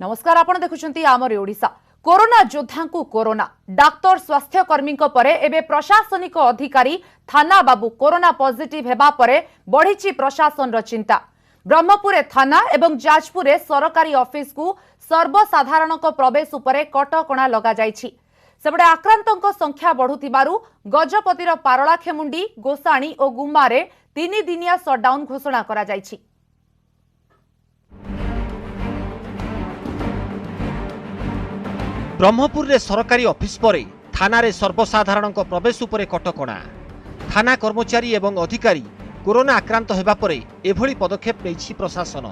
नमस्कार आपण देखुछंती आमर ओडिशा। कोरोना योद्धा को कोरोना डाक्तर स्वास्थ्यकर्मी परे एबे प्रशासनिक अधिकारी थाना बाबू कोरोना पॉजिटिव हेबा परे बढ़ी प्रशासन रो चिंता। ब्रह्मपुरे थाना एवं जाजपुरे सरकारी ऑफिस को सर्वसाधारण प्रवेश उपरे कटकणा लगा जायछि। सेबडे आक्रांतक संख्या बढ़ुथिबारु गजपतिर पारलाखेमुंडी गोसाणी और गुम्मारे 3 दिनिया शटडाउन घोषणा करा जायछि। ब्रह्मपुर रे सरकारी ऑफिस परे थाना रे सर्वसाधारण प्रवेश उपरे कटकणा। थाना कर्मचारी एवं अधिकारी कोरोना आक्रांत हेबा परे एभली पदक्षेप नेछि प्रशासन।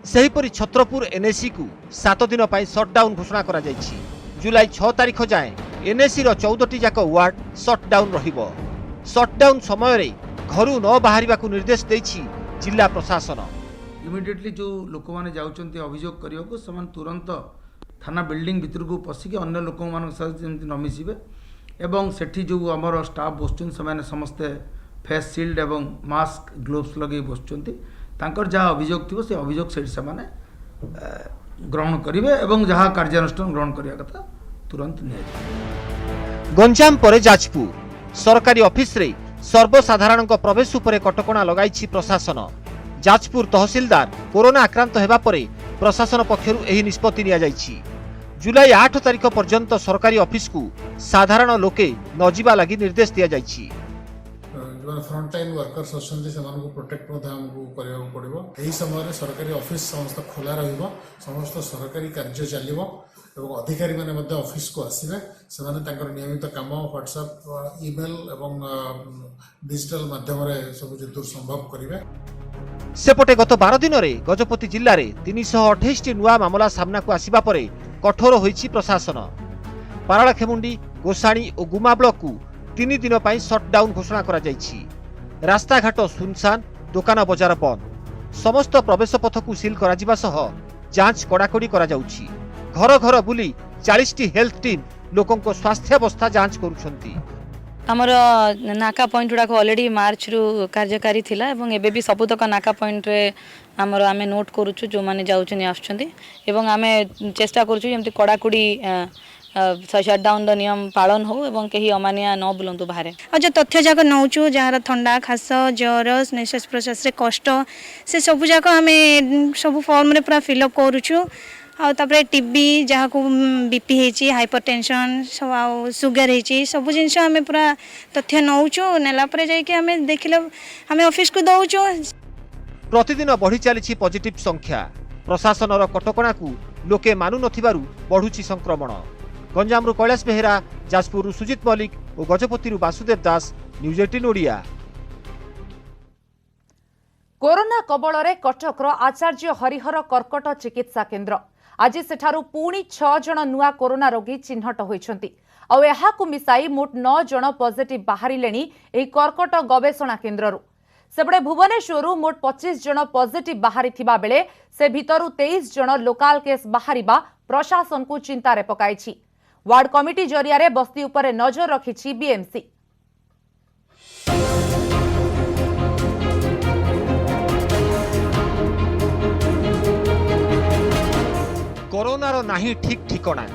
सेहिपरि छत्रपुर एनएसी को 7 दिन पाई शटडाउन घोषणा करा जायछि। जुलाई 6 तारिख जाए एनएसी रो 14टी जाक वार्ड शटडाउन रहिबो। शटडाउन समय रे घरु न बाहरिबा को निर्देश दैछि जिला प्रशासन। इमिडिएटली जो लोक माने जाउचंती अभियोग करियो समान तुरंत थाना बिल्डिंग भितर को पसिके अन्य लोक मान न मिसिबे एवं सेठी जो आमर स्टाफ बसुन से समस्ते फेस शिल्ड एवं मास्क ग्लोव्स लगे बसुंट तांकर जहाँ अभियोग थी से अभियोग से ग्रहण करेंगे एवं जहाँ कार्यानुष्ठान ग्रहण करने कथा तुरंत नहीं। गंजाम परे जाजपुर सरकारी ऑफिस रे सर्वसाधारण प्रवेश उपरे कटकणा लगाई प्रशासन। जाजपुर तहसीलदार कोरोना आक्रांत हेबा परे प्रशासन पक्षरु एही निष्पत्ति निया जायछि। जुलाई 8 तारिख पर्यंत सरकारी ऑफिस को साधारण लोके न जिबा लागि निर्देश दिया जायछि। जो फ्रंट लाइन वर्कर्स अछंती सेमान को प्रोटेक्ट मधा हमको करिया पड़िबो। एही समय सरकारी ऑफिस समस्त खोला रहिबो, समस्त सरकारी कार्य चलिबो एवं अधिकारी माने मध्ये ऑफिस को आसीबे। सेमाने तांकर नियमित काम व्हाट्सएप ईमेल एवं डिजिटल माध्यम रे सब जितुर संभव करिवे। सेपटे गत 12 दिन रे गजपति जिल्ला रे 328 टी नुआ मामला सामना को आसीबा परे कठोर होईछि प्रशासन। पारलाखेमुंडी गोसाणी और गुमा ब्लॉक को 3 दिन पाई शटडाउन घोषणा करा जायछि। रास्ता घाट सुनसान, दुकान बजार बंद। समस्त प्रवेश पथ को सील करा जिबा सह जांच कड़ाकड़ी करा जाउछि। घर घर बुली 40 टी हेल्थ टीम लोकन को स्वास्थ्य अवस्था जांच करूछंती। आमर नाका पॉइंट गुड़ाक अलरेडी मार्च रु कार्यकारी थिला एवं एबे भी सबुतक नाका पॉइंट रे आमर आमे नोट करूछु जो माने जाउछनी आछुछंती एवं आमे चेष्टा करूछु जेमति कड़ाकुड़ी शटडाउन नियम पालन हो एवं कहीं अमानिया न बुलंतु बाहर। और जो तथ्य जाक नौचु जार ठंडा खास ज्वर निश्वास प्रश्वास कष्ट से सबू जाक आम सब फॉर्म रे पूरा फिलअप करूछु। आउे टीबी जहाँ को बीपी है हाइपरटेंशन सब आ सुगर है सब जिन आम पूरा तथ्य नौचु नेलापर जामें देखिले आम ऑफिस को दौचु। प्रतिदिन बढ़ी चली पॉजिटिव संख्या। प्रशासन कटकणा को लोके मानु नथिबारु बढ़ुछि संक्रमण। गंजाम कैलाश बेहेरा, जाजपुर सुजित मल्लिक और गजपति वासुदेव दास, न्यूज 18 ओडिया। कोरोना कबल कटकर आचार्य हरिहर कर्कट चिकित्सा केन्द्र आज सेठारु पुणी 6 जन नुआ कोरोना रोगी चिन्हट होइछंती। आउ एहाकु मिसाई मोट 9 जन पॉजिटिव बाहरिलेनी एही कर्कट गवेषणा केन्द्ररु। सेबडे भुवनेश्वरु मोट 25 जन पॉजिटिव बाहरिथिबा बेले से भितरु 23 जन लोकाल केस बाहरिबा प्रशासन को चिंतारे पकाइछि। वार्ड कमिटी जरिया रे बस्ती उपरे नजर रखिछि बीएमसी। कोरोनार नाही ठीक ठिकणा।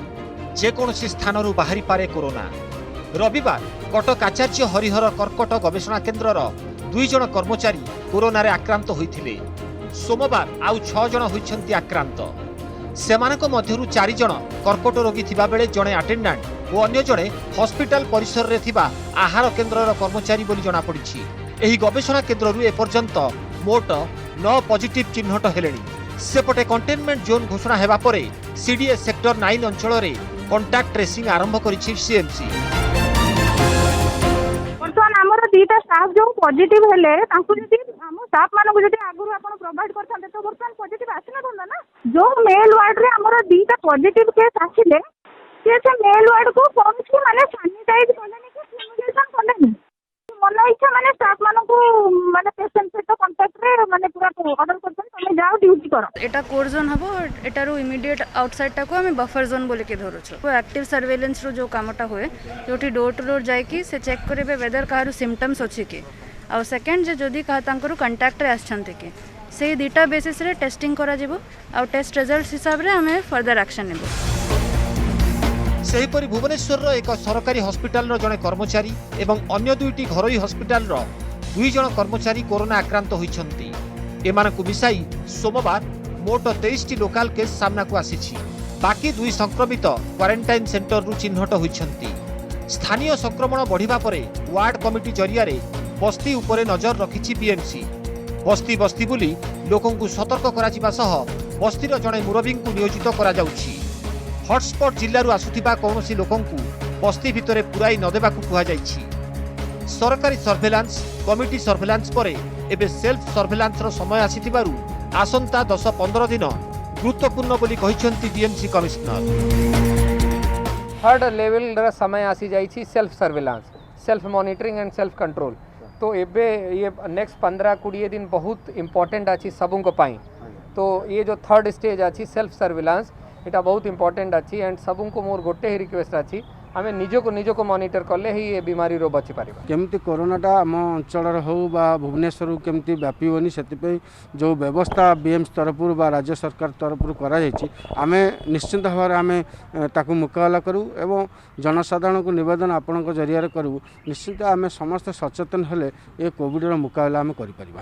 जेकोसी स्थानरू बाहरी पारे कोरोना। रविवार कटक आचार्य हरिहर कर्कट गवेषणा केन्द्रर 2 जन कर्मचारी कोरोना रे आक्रांत होइथिले। सोमवार आउ 6 जन होइछंती आक्रांत। सेमानक मध्यरु 4 जन कर्कट रोगी थिबा बेले जणे अटेंडेंट और अन्य जणे हॉस्पिटल परिसर रे थिबा आहार केन्द्रर कर्मचारी बोली जणा पड़िछि। एही गवेषणा केन्द्ररू एपर्यंत मोट 9 पॉजिटिव चिन्हट हेलेनी। सेपटे कंटेनमेंट जोन घोषणा हेबा परे सीडीएस सेक्टर 9 अंचल रे कांटेक्ट ट्रेसिंग आरंभ करिछि सीएमसी। बर्तमान हमर दीटा स्टाफ जो पॉजिटिव हेले तांकु जति हम स्टाफ मानको जति आगुरु आपण प्रोवाइड करथांते तो बर्तमान पॉजिटिव आसिना दंदा ना। जो मेल वार्ड रे हमर दीटा पॉजिटिव केस आसिले से मेल वार्ड को पहुंची माने सैनिटाइज करलेनी कि फ्यूमिगेशन करलेनी। मन इच्छा माने स्टाफ मानको माने पेशेंट सहित कांटेक्ट रे माने पूरा ऑर्डर करथन तमे जाओ ड्यूटी करो। एटा कोर जोन हबो एटारो इमीडिएट आउटसाइड टा को हम बफर जोन बोले के धरछु। को एक्टिव सर्वेलेंस रो जो कामटा होए जोटी डोर टू डोर जाय कि से चेक करबे वेदर कारो सिम्पटम्स अछि कि आ सेकंड जे जदी कहा तांकरो कांटेक्ट रे आछंते कि से दुटा बेसिस रे टेस्टिंग करा जिवो आ टेस्ट रिजल्ट हिसाब रे हमें फर्दर एक्शन नेबो। सेहीपरि भुवनेश्वर एक सरकारी हस्पिटाल जड़े कर्मचारी एवं अन्य दुईटी घरोई हस्पिटाल 2 जण कर्मचारी कोरोना आक्रांत होइछन्ति। एमानकु मिसाई सोमवार मोट 23टी लोकाल केस सामना को आसीछि। बाकी 2 संक्रमित क्वारंटाइन सेंटर रु चिन्हट होइछन्ति। स्थानीय संक्रमण बढ़िबा परे वार्ड कमिटी जरिया रे बस्ती उपरे नजर रखिछि बीएमसी। बस्ती बस्ती बुली लोकंकु सतर्क कराजिबा सह बस्तीर जड़े मुरबी को नियोजित करा जाउछि। हॉटस्पॉट जिल्लारु आसुथिबा कौनसी लोकंकु बस्ती भितरे पुराई नदेबाकु कुहा जाइछि। सरकारी सर्भेलांस कमिटी सर्भेलांस परे एबे सेल्फ सर्भेलांस रो समय आसीथिबारु आसंता 10-15 दिन गुरुत्वपूर्ण बोली कहिसंती बीएमसी कमिश्नर। थर्ड लेवल रा समय आसी जाइछि self surveillance, self monitoring and self control. तो एबे ये नेक्स्ट 15-20 दिन बहुत इंपॉर्टेंट अछि सबुको पाई। तो ये जो थर्ड स्टेज अछि सेल्फ सर्वेलांस एटा बहुत इंपॉर्टेंट अछि एंड सबुको मोर गोटे ही रिक्वेस्ट अछि आमे निजो को मॉनिटर करले ही ये बीमारी रो बची पारिबा। केमती कोरोनाटा आम अंचल हो बा भुवनेश्वर केमती व्यापीबनी से जो व्यवस्था बीएमसी तरफ बा राज्य सरकार तरफ करा जायछि आमे निश्चिंत भाव आमे ताकू मुकाबला करू एवं जनसाधारण को निवेदन आपण को जरिया करू। निश्चिंत आमे समस्त सचेतन हेले ये कोविड रो मुकाबला आमे करि परिबा।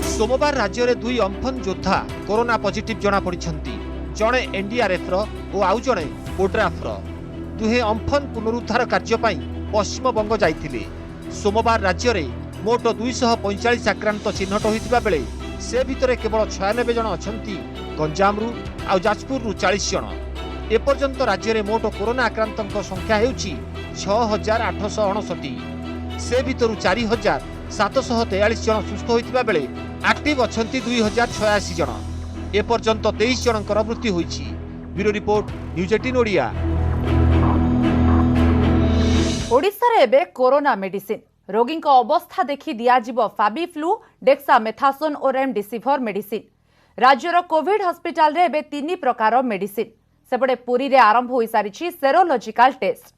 सोमवार राज्य रे 2 अम्फन योद्धा कोरोना पॉजिटिव जना पड़िछन्ति। जणे एनडीआरएफ रो और आउ जणे ओड्राफ रो। दुहे अम्फन पुनरुद्धार कार्य पई पश्चिम बंग जाइथिले। सोमवार राज्य रे मोट 245 आक्रांत चिन्हट होइतिबा बेले से भितरे केवल 96 जण अछन्ति गंजाम रु आ जाजपुर रु 40 जण। ए पर्यंत राज्य रे मोट कोरोना आक्रांतक संख्या हेउची 6859। से भितरु 4743 जण सुस्थ होइतिबा बेले एक्टिव अछन्ति 2086 जण। ए पर्यंत 23 जनकर मृत्यु होइछि। Bureau report news 18 Odia. Odisha रे एबे कोरोना मेडिसिन रोगी को अवस्था देखि दियाजिबो फाबिफ्लू, डेक्सामेथासोन और रेमडेसिविर मेडिसिन। राज्यर कोविड हॉस्पिटल रे एबे 3 प्रकार मेडिसिन। सेपटे पुरी रे आरंभ होई सारिछि सेरोलॉजिकल टेस्ट।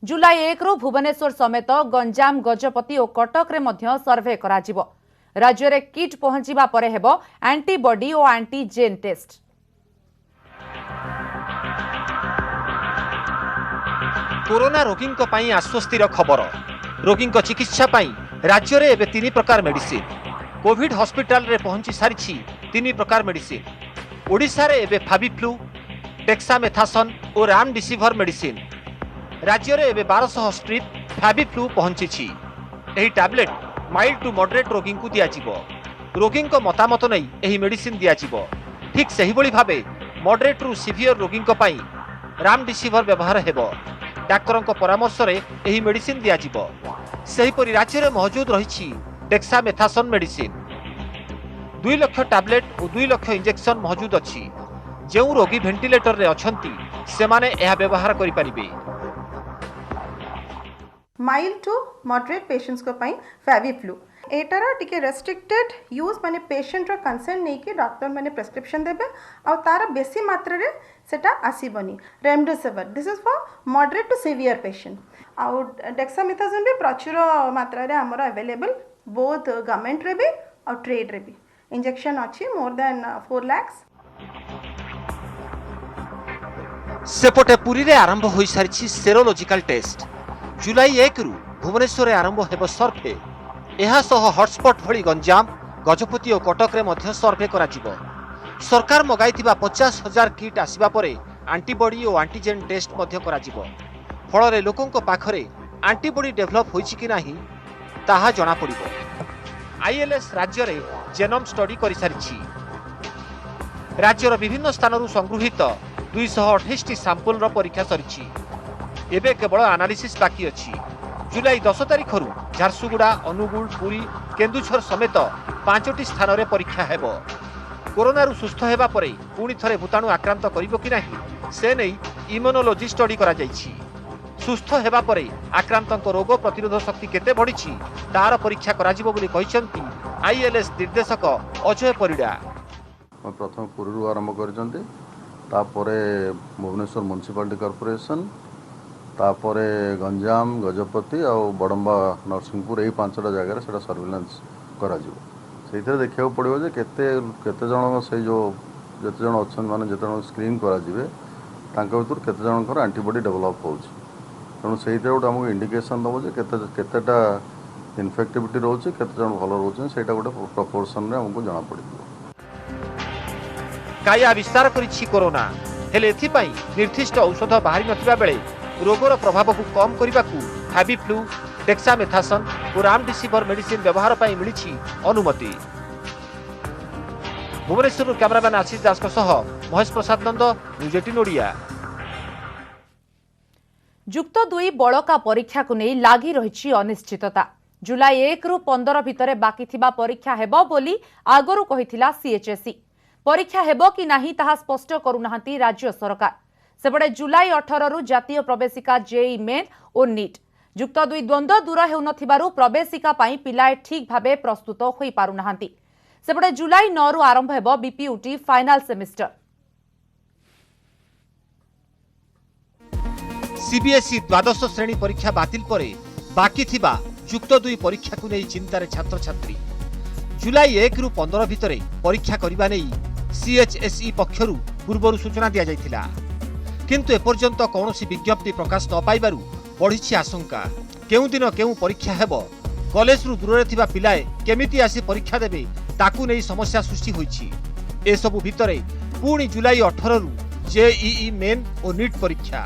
जुलाई 1 रु भुवनेश्वर समेत गंजाम, गजपति और कटक रे मध्य सर्वे कराजिबो। राज्य रे किट पहुंचीबा परे हेबो एंटीबॉडी और एंटीजेन टेस्ट। कोरोना रोगी पई आश्वस्तिर खबर। रोगी चिकित्सा पई राज्य रे एबे 3 प्रकार मेडिसिन। कोविड हॉस्पिटल रे पहुंची सारिछि 3 प्रकार मेडिसिन। ओडिशा रे एबे फाबिफ्लू, डेक्सामेथासोन और रेमडेसिविर मेडिसिन। राज्य रे एबे 1200 स्ट्रिप फाबिफ्लू पहुंची। एही टैबलेट माइल्ड टू मॉडरेट रोगी को दियाजिबो। रोगी मतामत नहीं एही मेडिसिन दियाजिबो। ठीक सही भली भाबे मॉडरेट रु सीवियर रोगी पई रेमडेसिविर व्यवहार हेबो। डाक्तरों परामर्श रे एही मेडिसिन दियाजिबो। सेहीपरि राज्य रे मौजूद रहिछि डेक्सामेथासोन मेडिसिन। 2 लाख टैबलेट और 2 लाख इंजेक्शन मौजूद अछि। जेउ रोगी वेंटिलेटर रे अछंती सेमाने एहा व्यवहार करि परिबे। माइल्ड टू मॉडरेट पेशेंट्स को पाई फैबिफ्लू एटार टिके रेस्ट्रिक्टेड यूज माने पेशेंट रो कंसर्न नहीं कि डॉक्टर माने प्रेस्क्रिप्शन देबे और तार बेसी मात्रा रे सेटा आसीबनी। Remdesivir this is for moderate to severe patient. और डेक्सामेथासोन भी प्रचुर मात्रा रे हमर अवेलेबल बोथ गवर्नमेंट रे भी और ट्रेड रे भी। इंजेक्शन अच्छी मोर देन 4 लाख। सेपटे पुरी रे आरंभ होई सारिछि सेरोलॉजिकल टेस्ट। जुलाई 1 रु भुवनेश्वर आरंभ हेबो सर्वे। एहा सह हॉटस्पॉट भली गंजाम, गजपति और कटक रे मध्य सर्वे कराजिबो। सरकार मगाइथिबा 50,000 किट आसीबा परे एंटीबॉडी और एंटीजेन टेस्ट मध्य कराजिबो। फल रे लोकंक पाखरे एंटीबॉडी डेभलप होइछि कि नाही ताहा जणा पड़िबो। आईएलएस राज्य रे जेनोम स्टडी करि सारिछि। राज्यर विभिन्न स्थानरू संगृहीत 228 सैंपल रो परीक्षा सरिछि। एबे केवल एनालिसिस बाकी अछि। जुलाई 10 तारिख रु झारसुगुड़ा, अनुगुल, पुरी, केन्दुझर समेत 5टी स्थान रे परीक्षा हेबो। कोरोना रु सुस्थ हेबा परे पुणी थरे भूताणु आक्रांत करिबो कि नाही से नै इम्यूनोलॉजी स्टडी करा जाइछि। सुस्थ हेबा परे आक्रांतक रोग प्रतिरोध शक्ति केते बढ़िछि तार परीक्षा कराजिबो बोली कहिसंती आईएलएस निर्देशक अजय परिडा। प्रथम पुरी आरंभ करजंती, तापरे भुवनेश्वर म्युनिसिपालिटी कॉर्पोरेशन, तापरे गंजाम, गजपति और बड़म्बा, नरसिंहपुर यही 5टा जगह से सर्वेलेंस करा जिवो। से देखा पड़ो जे केते जन से जो जिते जन अच्छा माने जिते जन स्क्रीन करा भर केते जनकर एंटीबॉडी डेवलप हो तेणु से गोटे आमको इंडिकेशन दब जे केतेटा इनफेक्टिविटी रोचे केते जन भल रोचे सेटा गोटे प्रपोर्शन रे हमको जाना पड़ो। काया विस्तार करिछि कोरोना हेले एथिपाई निर्दिष्ट औषध बाहरी नथिबा बेले रोगर प्रभाव को कम करने हैबिफ्लू डेक्सामेथासन और रामडिसिविर मेडिसिन व्यवहार पर मिली अनुमति। भुवनेश्वर कैमरामैन आशीष दास महेश प्रसाद नंद, न्यूज 18 ओडिया। जुक्त 2 बड़का परीक्षा को नहीं लागी रही अनिश्चितता। जुलाई 1 रु 15 भितर बाकी थिबा परीक्षा हेबो बोली आगरू कहिथिला सीएचएसई। परीक्षा हेबो कि नाही ताहा स्पष्ट करूनाहांती राज्य सरकार। सेपटे जुलाई 18 रु जातीय प्रवेशिका जेई मेन और नीट जुक्त 2 द्वंद्व दूर हेउनथिबारु प्रवेशिका पाई पिलाए ठीक भाबे प्रस्तुत होई पारुनाहांती। सेपटे जुलाई 9 रु आरंभ हेबो बीपीयूटी फाइनल सेमिस्टर। सीबीएसई द्वादश श्रेणी परीक्षा बातिल परे बाकी थिबा जुक्त 2 परीक्षा को नहीं चिंतार छात्र छात्री। जुलाई 1 रु 15 भितर परीक्षा करबा नहीं सीएचएसई पक्षरु पूर्वरु सूचना दिया जायथिला, किंतु एपर्यंत कौनसी विज्ञप्ति प्रकाश न पाइबारु बढ़िछि आशंका। केउ दिन केउ परीक्षा हेबो, कॉलेज रु दूर थिबा पिलाए केमिति आसी परीक्षा देबे ताकू नहीं समस्या सृष्टि होइछि। ए सबु भितरे पुणी जुलाई 18 रु जेईई मेन और नीट परीक्षा।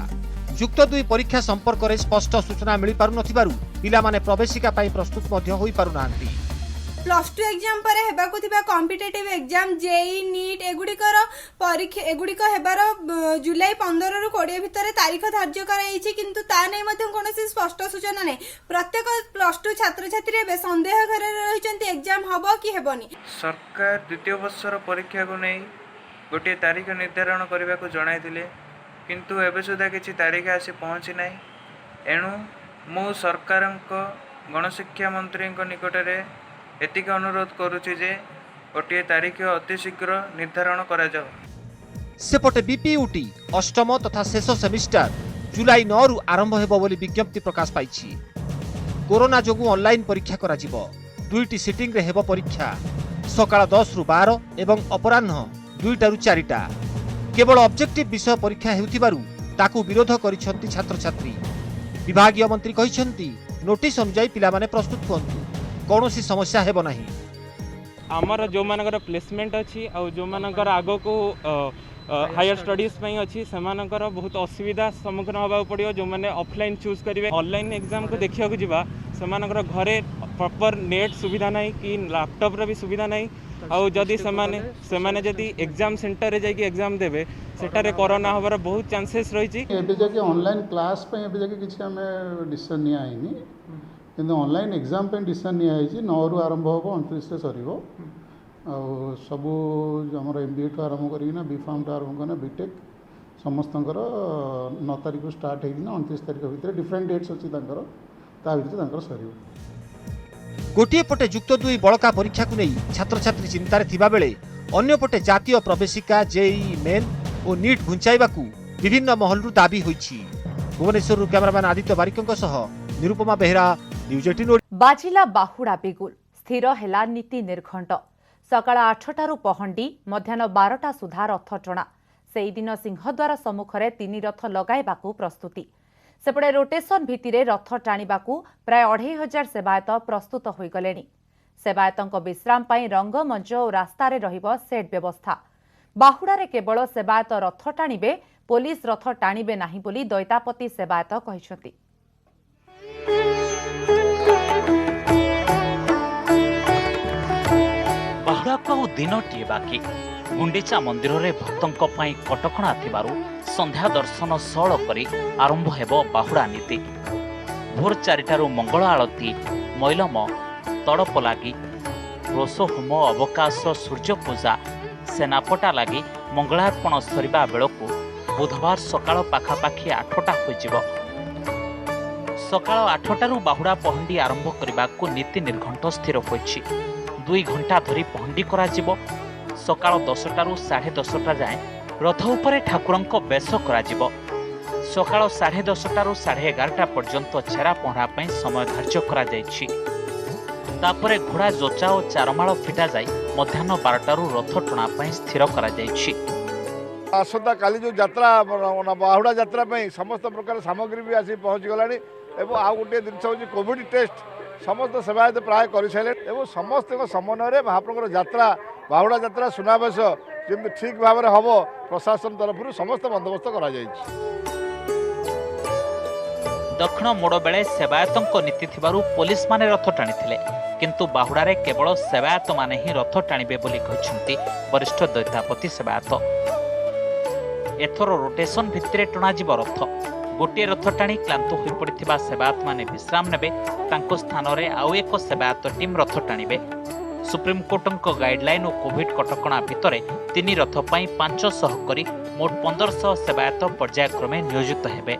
जुक्त 2 परीक्षा संपर्क में स्पष्ट सूचना मिल पारु नथिबारु पिला माने प्रवेशिका पाई प्रस्तुत मध्य होई पारु नांती। +2 एग्जाम पर हेबाकु थिबा कॉम्पिटिटिव एग्जाम जेई नीट एगुडिकर परीक्षा एगुडिक हेबार जुलाई 15 रु 20 भितर तारीख धार्य कराइछि, किंतु ता नै मध्ये कोनोसी स्पष्ट सूचना नै। प्रत्येक +2 छात्र छात्री एबे संदेह घरे रहिचंती एग्जाम हबो कि हेबोनी। सरकार द्वितीय वर्षर परीक्षा को नै गोटे तारीख निर्धारण करबा को जणाई दिले, किंतु एबे सुधा किछि तारीख आसी पहुंची नै। एणु मो सरकारक गणशिक्षा मंत्री निकट में एतिक अनुरोध करुछि जे गोटे तारीख अति शीघ्र निर्धारण करा जाओ। सेपटे बीपीयूटी अष्टम तथा शेष सेमिस्टर जुलाई 9 रु आरंभ हेबो बोली विज्ञप्ति प्रकाश पाइछि। कोरोना जोगु ऑनलाइन परीक्षा करा जिवो। 2टी सिटिंग रे हेबो परीक्षा सकाळ 10 रु 12 एवं अपराह्न 2टा रु 4टा। केवल ऑब्जेक्टिव विषय परीक्षा हेउथिबारु ताकू विरोध करिसंती छात्र छात्री। विभागीय मंत्री कहिसंती नोटिस अनुसार पिला माने प्रस्तुत हुअन्तु, कौनसी समस्या हेबो नाही। आमर जो मानकर प्लेसमेंट अच्छी आ जो मानकर आगो को हायर स्टडीज पई अच्छी सेमानकर बहुत असुविधा सम्मुखीन होबा पड़ियो। जो माने ऑफलाइन चूज करिवे ऑनलाइन एग्जाम को देखिया को जिबा सेमानकर घरे प्रॉपर नेट सुविधा नाही कि लैपटॉप रे भी सुविधा नाही। आउ जदि सेमाने जदि एग्जाम सेंटर रे जाके एग्जाम देबे सेटारे कोरोना होबार बहुत चांसेस रही छी। एबे जाके ऑनलाइन क्लास पे एबे जाके किछि हमें डिसीजन नि आइनी, किंतु ऑनलाइन एग्जाम पे डिसीजन नि आइछि। 9 रु आरंभ होबो 29 रे सरीबो। आ सबु हमर एमबीए टू आरंभ करिना बीफार्म टू आरंभ करना बीटेक समस्तंकर 9 तारिख स्टार्ट हेकिना 29 तारिख भितर डिफरेंट डेट्स अछि तांकर, ता भितर तांकर सरीबो। गोटे पटे जुक्त 2 बड़का परीक्षा को नहीं छात्र छात्री चिंतार थिबा बेले अन्य पटे जातीय प्रवेशिका जेईई मेन और नीट घुंचाइबाकू विभिन्न महलरु दाबी होइछि। भुवनेश्वर कैमरामैन आदित्य बारिकଙ୍କ सह निरुपमा बेहरा, न्यूज 18। बाजिला बाहुड़ा बिगुल स्थिर हेला नीति निर्घंट। सकाळ 8टारू पहंडी मध्याह्न 12टा सुधा रथ टणा। सेई दिन सिंहद्वार सम्मुखरे 3 रथ लगाइबाकू प्रस्तुति। सेपटे रोटेशन भित्तिरे रथ टाणिबाकू प्राय 2500 सेवायत प्रस्तुत होइगलेनी। सेवायतଙ୍କ विश्राम पाई रंगमंच और रास्तारे रहिबो सेट व्यवस्था। बाहुड़ारे केवल सेवायत रथ टाणिबे, पुलिस रथ टाणिबे नाही बोली दैतापति सेवायत कहिसथि। बाहुड़ाको दिनटीए बाकी गुंडीचा मंदिर रे भक्तों पाई कटकणा थिबारु संध्या दर्शन सळ करी आरंभ हेबो बाहुड़ा नीति। भोर 4टारू मंगल आलती, मैलम, तड़प लागी, रोष होम, अवकाश, सूर्य पूजा, सेनापटा लागी मंगलार्पण सरिबा बेलकू बुधवार सकाळ पाखापाखि 8टा होइजिबो। सकाळ 8टारू बाहुड़ा पहंडी आरंभ करबाकू नीति निर्घंट स्थिर होइछि। 2 घंटा धरी पहंडी करा जिवो। सकाळ 10टारू 10:30 जाए रथ उपरे ठाकुरंको बेश करा जिवो। सकाळ 10:30टारू 11:30 पर्यंत छेरा पहरा पई समय धार्य करा जायछि। तापरे घोड़ा जोचा और चारमाल फिटा जाई मध्याह्न 12टारू रथ टणा ପାଇଁ स्थिर करा जायछि। आसंता काली जो यात्रा बाहुड़ा यात्रा में समस्त प्रकार सामग्री भी आसी पहुँच गलानी एवं आउ गोटे जिन हूँ कोविड टेस्ट समस्त सेवायत प्राय कर सारे एवं समस्त समन्वय महाप्रभुर यात्रा बाहुड़ा यात्रा सुनावेश जमी ठीक भाव में हम प्रशासन तरफ समस्त बंदोबस्त करा दक्षिण मोड़ बेले सेवायतों नीति थिबारु पुलिस माने रथ टाणी किंतु बाहुड़ारे केवल सेवायत माने ही रथ टाणिबे बोली कहिसंती वरिष्ठ दैतापति सेवायत। एथर रोटेशन भित्तिरे टणा जीव रथ गोटे रथ टाणी क्लांत होई पड़िथिबा सेवायत माने विश्राम नेबे तांको स्थान रे आउ एक सेवायत टीम रथ टाणिबे। सुप्रीम कोर्टଙ୍କ गाइडलाइन और कोविड कटकणा भितरे 3 रथ पई 500 करी मोट 1500 सेवायत पर्यायक्रमे नियोजित हेबे।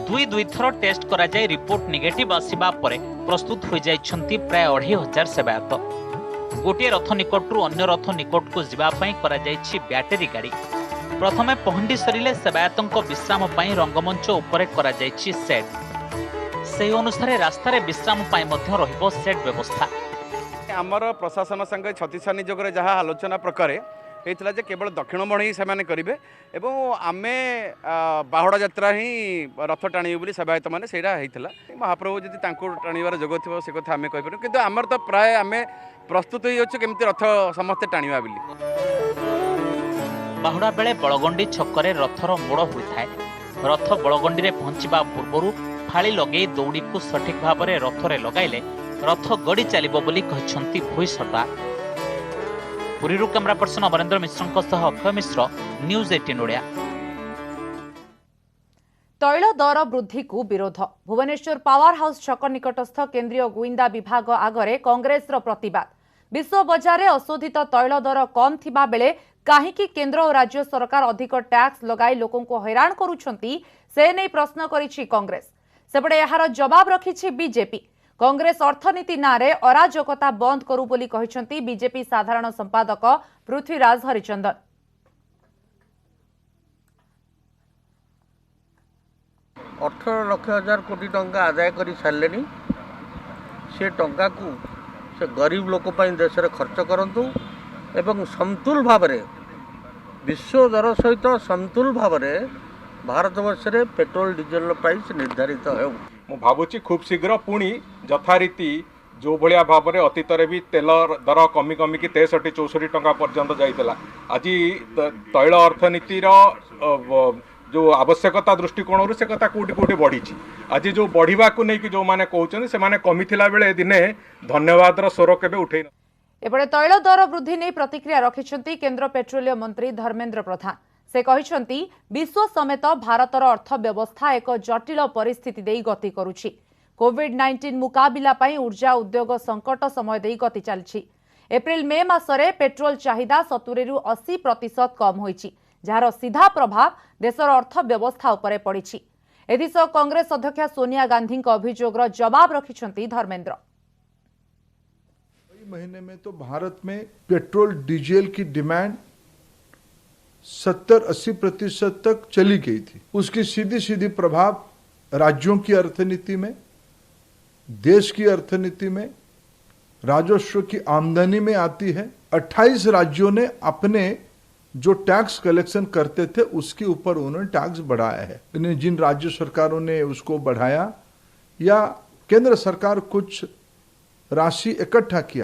दुई थर टेस्ट करा जाय रिपोर्ट नेगेटिव आसीबा परे प्रस्तुत हो जाइछंती प्राय 2500 सेवायत। गोटे रथ निकटरू अन्य रथ निकट को जिबा पई करा जाइछि बैटरी गाड़ी। प्रथमे पहंडी सरिले सेवायतଙ୍କ विश्राम पई रंगमंच उपरे करा जाइछि सेट। से अनुसार रास्ता रे विश्राम पई मध्य रहिबो सेट व्यवस्था। आमर प्रशासन संगे छत्तीसगढ़ नियोगरे जहाँ आलोचना प्रकार होता जे केवल दक्षिण मणि से करेंगे एवं आमे बाहुड़ा यात्रा ही रथ टाणी बोली सेवायत मैंने से महाप्रभु जदि टाणीबार जोग थी से कथा आम कहीपर कि आमर तो प्राय आम प्रस्तुत होमती रथ समस्ते टाणीबा बोली। बाहुड़ा बेले बलगंडी छकरे रथर मोड़ होता है। रथ बलगंडी रे पहुंचवा पूर्व फाड़ी लगे दौड़ी को सठिक भाव में रथरे लगाइले रथ गड़ी चलिबो बोली कहछंती भुईसटा। पुरी कैमरा पर्सन अमरेंद्र मिश्र सह अक्षय मिश्र न्यूज 18 ओडिया। तैल दर वृद्धि को विरोध भुवनेश्वर पावर हाउस छक निकटस्थ केंद्रीय गुइंदा विभाग आगरे कांग्रेस प्रतिवाद। विश्व बजार में अशोधित तैल दर कम थिबा बेले काहेकि केंद्र और राज्य सरकार अधिक टैक्स लगाई लोकों को हैरान करुछंती से नहीं प्रश्न करिछि कांग्रेस। सेपटे यार जवाब रखिछि बीजेपी। कांग्रेस अर्थनीति नारे अराजकता बंद करू बोली कहिसंती बीजेपी साधारण संपादक पृथ्वीराज हरिचंदन। 18,00,000 कोटी टंका आदाय कर सारे से टंका को से गरीब लोक देश में खर्च करंतु एवं समतुल भाव में विश्व दर सहित समतुल भाव में भारतवर्ष में पेट्रोल डीजेल प्राइस निर्धारित हो। मु भावुची खूब शीघ्र पुणी यथारीति जो भाया भाव में अतीत भी तेल दर कमी कमी कि 63-64 टंका पर्यंत जाइला। आज तैल अर्थनीतिर जो आवश्यकता दृष्टिकोण से कथा कोटी कोटी बढ़ी। आज जो बढ़िया को नहीं कि जो माने कहउछन से माने कमी थिला बेले दिने धन्यवाद स्वर केबे उठे। एपटे तैल दर वृद्धि नहीं प्रतिक्रिया रखिछंती केंद्र पेट्रोलियम मंत्री धर्मेंद्र प्रधान। से कहिछंती विश्व समेत भारतर अर्थव्यवस्था एक जटिल परिस्थिति देई गति करुछि। कोविड-19 मुकाबिला पई ऊर्जा उद्योग संकट समय देई गति चलछि। एप्रिल मे मासरे पेट्रोल चाहिदा 70-80% कम होईछि जार सीधा प्रभाव देशर अर्थव्यवस्था उपरे पड़िछि। एदिसह कांग्रेस अध्यक्षा सोनिया गांधी अभियोगर जवाब रखिछंती धर्मेंद्र। महीने में तो भारत में पेट्रोल डीजल की डिमांड 70-80% तक चली गई थी। उसकी सीधी सीधी प्रभाव राज्यों की अर्थनीति में, देश की अर्थनीति में, राजस्व की आमदनी में आती है। 28 राज्यों ने अपने जो टैक्स कलेक्शन करते थे उसके ऊपर उन्होंने टैक्स बढ़ाया है। जिन राज्य सरकारों ने उसको बढ़ाया या केंद्र सरकार कुछ राशि इकट्ठा किया।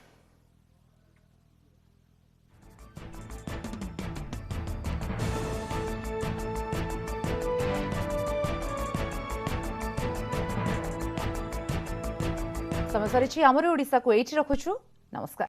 समय सरी आमरी ओडिशा को एठी रखुछु। नमस्कार।